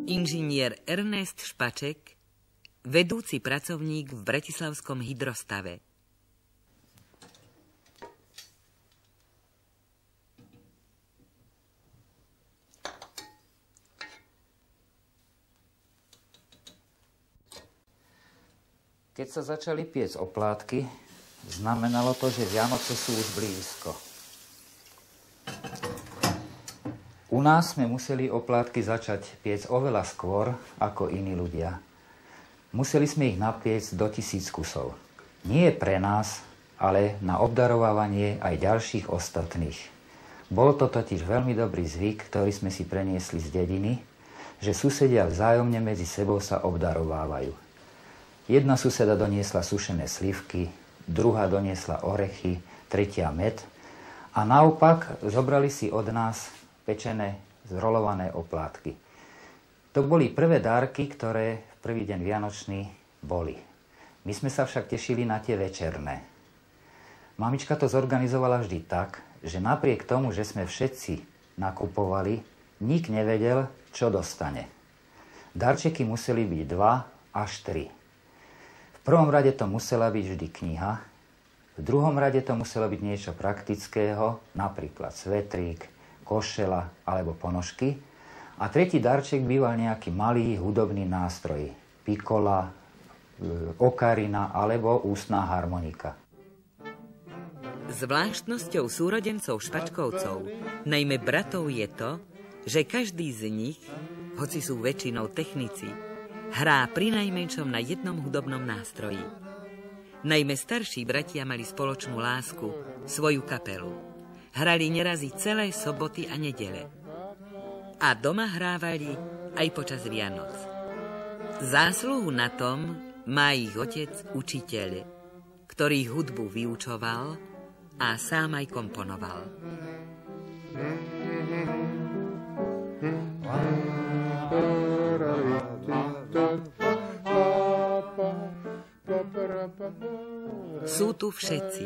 Inžinier Ernest Špaček, vedúci pracovník v bratislavskom hydrostave. Keď sa začali piecť oplátky, znamenalo to, že Vianoce sú už blízko. U nás sme museli oplátky začať piecť oveľa skôr ako iní ľudia. Museli sme ich napiecť do 1000 kusov. Nie pre nás, ale na obdarovávanie aj ďalších ostatných. Bol to totiž veľmi dobrý zvyk, ktorý sme si preniesli z dediny, že susedia vzájomne medzi sebou sa obdarovávajú. Jedna suseda doniesla sušené slivky, druhá doniesla orechy, tretia med a naopak zobrali si od nás pečené, zrolované oplátky. To boli prvé dárky, ktoré v prvý deň vianočný boli. My sme sa však tešili na tie večerné. Mamička to zorganizovala vždy tak, že napriek tomu, že sme všetci nakupovali, nik nevedel, čo dostane. Darčeky museli byť 2 až 3. V prvom rade to musela byť vždy kniha, v druhom rade to muselo byť niečo praktického, napríklad svetrík, košela alebo ponožky. A tretí darček býval nejaký malý hudobný nástroj. Pikola, okarina alebo ústna harmonika. Zvláštnosťou súrodencov Špačkovcov, najmä bratov, je to, že každý z nich, hoci sú väčšinou technici, hrá prinajmenšom na jednom hudobnom nástroji. Najmä starší bratia mali spoločnú lásku, svoju kapelu. Hrali neraz celé soboty a nedele. A doma hrávali aj počas Vianoc. Zásluhu na tom má ich otec učiteľ, ktorý hudbu vyučoval a sám aj komponoval. Sú tu všetci,